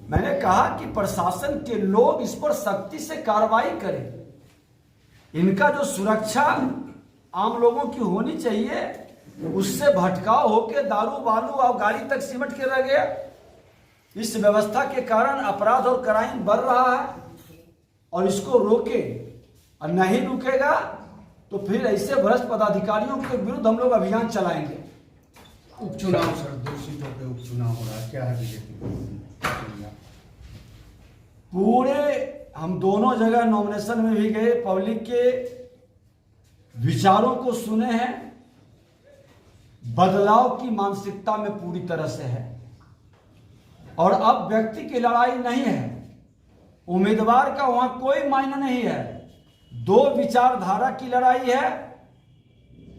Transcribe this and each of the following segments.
मैंने कहा कि प्रशासन के लोग इस पर सख्ती से कार्रवाई करें। इनका जो सुरक्षा आम लोगों की होनी चाहिए उससे भटकाव होकर दारू बालू और गाड़ी तक सिमट के रह गया। इस व्यवस्था के कारण अपराध और क्राइम बढ़ रहा है और इसको रोके और नहीं रुकेगा तो फिर ऐसे भ्रष्ट पदाधिकारियों के विरुद्ध हम लोग अभियान चलाएंगे। उपचुनाव सर 2 सीटों पे उपचुनाव हो रहा है, क्या है बीजेपी? पूरे हम दोनों जगह नॉमिनेशन में भी गए, पब्लिक के विचारों को सुने हैं, बदलाव की मानसिकता में पूरी तरह से है और अब व्यक्ति की लड़ाई नहीं है, उम्मीदवार का वहां कोई मायने नहीं है। 2 विचारधारा की लड़ाई है,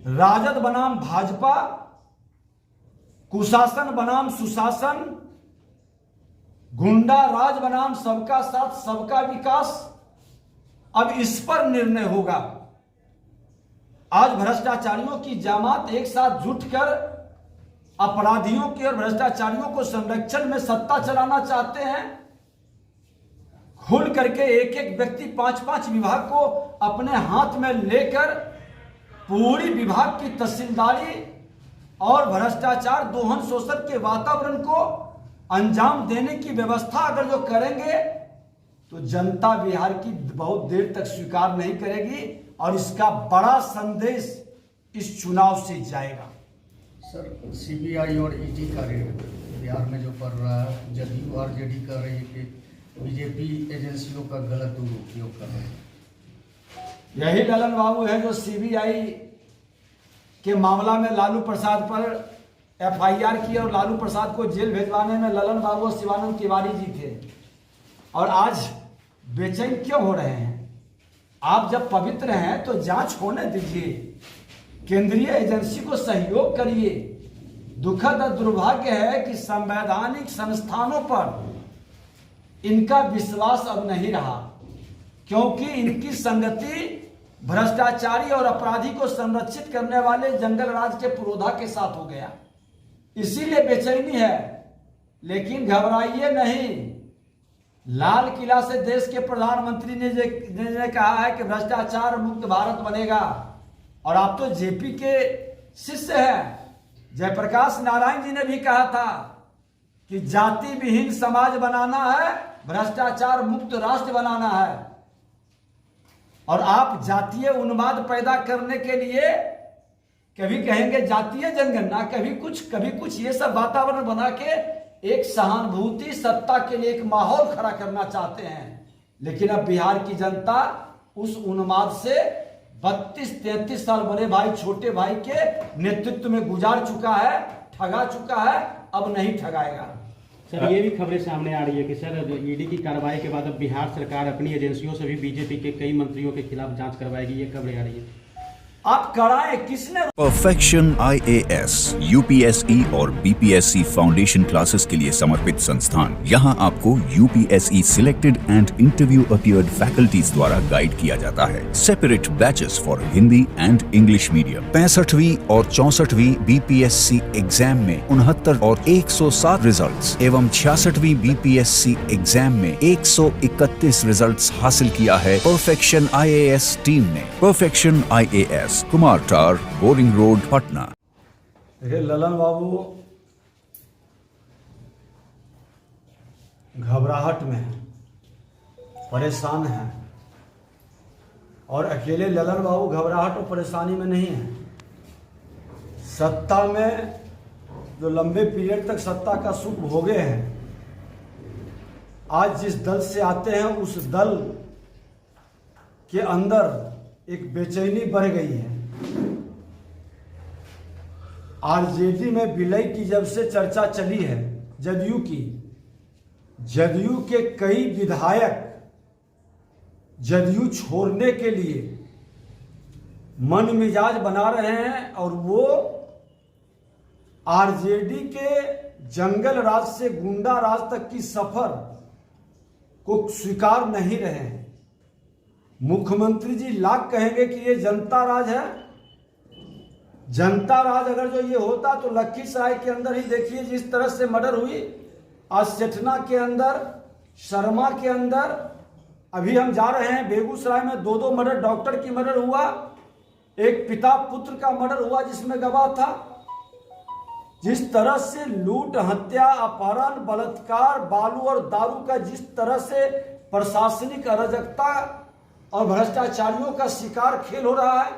राजद बनाम भाजपा, कुशासन बनाम सुशासन, गुंडा राज बनाम सबका साथ सबका विकास। अब इस पर निर्णय होगा। आज भ्रष्टाचारियों की जमात एक साथ जुटकर अपराधियों के और भ्रष्टाचारियों को संरक्षण में सत्ता चलाना चाहते हैं। खुल करके एक एक व्यक्ति 5-5 विभाग को अपने हाथ में लेकर पूरी विभाग की तहसीलदारी और भ्रष्टाचार दोहन शोषण के वातावरण को अंजाम देने की व्यवस्था अगर जो करेंगे तो जनता बिहार की बहुत देर तक स्वीकार नहीं करेगी और इसका बड़ा संदेश इस चुनाव से जाएगा। सर सीबीआई और ईडी का रेड बिहार में जो पड़ रहा है, जदयू और आरजेडी कर रही है कि बीजेपी एजेंसियों का गलत दुरुपयोग कर रहे हैं। यही ललन बाबू है जो सीबीआई के मामला में लालू प्रसाद पर एफआईआर की और लालू प्रसाद को जेल भेजवाने में ललन बाबू और शिवानंद तिवारी जी थे। और आज बेचैन क्यों हो रहे हैं? आप जब पवित्र हैं तो जांच होने दीजिए, केंद्रीय एजेंसी को सहयोग करिए। दुखद और दुर्भाग्य है कि संवैधानिक संस्थानों पर इनका विश्वास अब नहीं रहा, क्योंकि इनकी संगति भ्रष्टाचारी और अपराधी को संरक्षित करने वाले जंगल राज के पुरोधा के साथ हो गया। इसीलिए बेचैनी है, लेकिन घबराइए नहीं। लाल किला से देश के प्रधानमंत्री ने कहा है कि भ्रष्टाचार मुक्त भारत बनेगा और आप तो जेपी के शिष्य हैं। जयप्रकाश नारायण जी ने भी कहा था कि जाति विहीन समाज बनाना है, भ्रष्टाचार मुक्त राष्ट्र बनाना है। और आप जातीय उन्माद पैदा करने के लिए कभी कहेंगे जातीय जनगणना, कभी कुछ ये सब वातावरण बना के एक सहानुभूति सत्ता के लिए एक माहौल खड़ा करना चाहते हैं। लेकिन अब बिहार की जनता उस उन्माद से 32-33 साल बड़े भाई छोटे भाई के नेतृत्व में गुजार चुका है, ठगा चुका है, अब नहीं ठगाएगा। सर ये भी खबरें सामने आ रही है कि सर ईडी की कार्रवाई के बाद अब बिहार सरकार अपनी एजेंसियों से भी बीजेपी के कई मंत्रियों के खिलाफ जांच करवाएगी, ये खबरें आ रही है। आप कराएं, किसने? परफेक्शन IAS UPSE और BPSC फाउंडेशन क्लासेस के लिए समर्पित संस्थान। यहाँ आपको UPSE selected and interview appeared faculties द्वारा गाइड किया जाता है। Separate batches for Hindi and English medium. 65वीं और 64वीं BPSC एग्जाम में 69 और 107 रिजल्ट्स एवं 66वीं BPSC एग्जाम में 131 रिजल्ट्स हासिल किया है परफेक्शन IAS टीम ने। परफेक्शन IAS, कुमार टार, बोरिंग रोड, पटना। देखिए ललन बाबू घबराहट में है, परेशान है और अकेले ललन बाबू घबराहट और परेशानी में नहीं है। सत्ता में जो लंबे पीरियड तक सत्ता का सुख भोगे हैं, आज जिस दल से आते हैं उस दल के अंदर एक बेचैनी बढ़ गई है। आरजेडी में विलय की जब से चर्चा चली है जदयू के कई विधायक जदयू छोड़ने के लिए मन मिजाज बना रहे हैं और वो आरजेडी के जंगल राज से गुंडा राज तक की सफर को स्वीकार नहीं रहे हैं। मुख्यमंत्री जी लाख कहेंगे कि ये जनता राज है। जनता राज अगर जो ये होता तो लखीसराय के अंदर ही देखिए जिस तरह से मर्डर हुई, आज सेठना के अंदर, शर्मा के अंदर, अभी हम जा रहे हैं बेगूसराय में 2 मर्डर, डॉक्टर की मर्डर हुआ, एक पिता पुत्र का मर्डर हुआ जिसमें गवाह था। जिस तरह से लूट, हत्या, अपहरण, बलात्कार, बालू और दारू का जिस तरह से प्रशासनिक अराजकता और भ्रष्टाचारियों का शिकार खेल हो रहा है।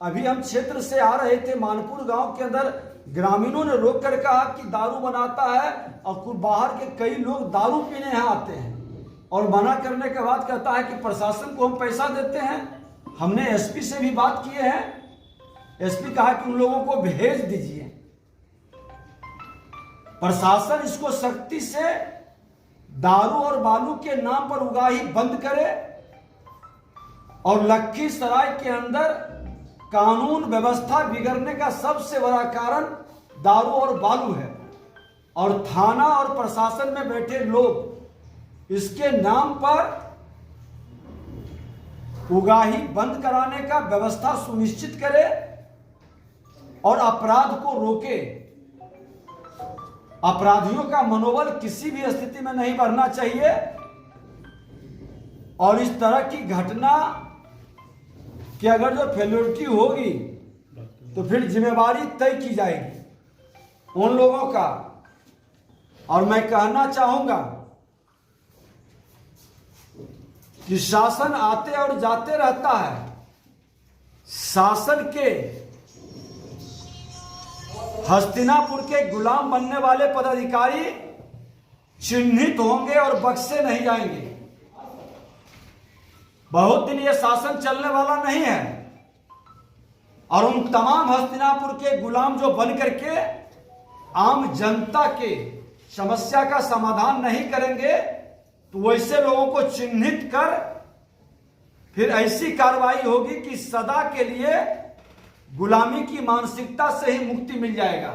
अभी हम क्षेत्र से आ रहे थे, मानपुर गांव के अंदर ग्रामीणों ने रोक कर कहा कि दारू बनाता है और बाहर के कई लोग दारू पीने यहाँ आते हैं, और मना करने के बाद कहता है कि प्रशासन को हम पैसा देते हैं। हमने एसपी से भी बात किए हैं, एसपी कहा कि उन लोगों को भेज दीजिए। प्रशासन इसको सख्ती से दारू और बालू के नाम पर उगाही बंद करे, और लखीसराय के अंदर कानून व्यवस्था बिगड़ने का सबसे बड़ा कारण दारू और बालू है, और थाना और प्रशासन में बैठे लोग इसके नाम पर उगाही बंद कराने का व्यवस्था सुनिश्चित करे और अपराध को रोके। अपराधियों का मनोबल किसी भी स्थिति में नहीं बढ़ना चाहिए, और इस तरह की घटना कि अगर जो फेलियोरिटी होगी तो फिर जिम्मेवारी तय की जाएगी उन लोगों का। और मैं कहना चाहूंगा कि शासन आते और जाते रहता है, शासन के हस्तिनापुर के गुलाम बनने वाले पदाधिकारी चिन्हित होंगे और बख्शे नहीं जाएंगे। बहुत दिन ये शासन चलने वाला नहीं है, और उन तमाम हस्तिनापुर के गुलाम जो बन करके आम जनता के समस्या का समाधान नहीं करेंगे, तो वैसे लोगों को चिन्हित कर फिर ऐसी कार्रवाई होगी कि सदा के लिए गुलामी की मानसिकता से ही मुक्ति मिल जाएगा।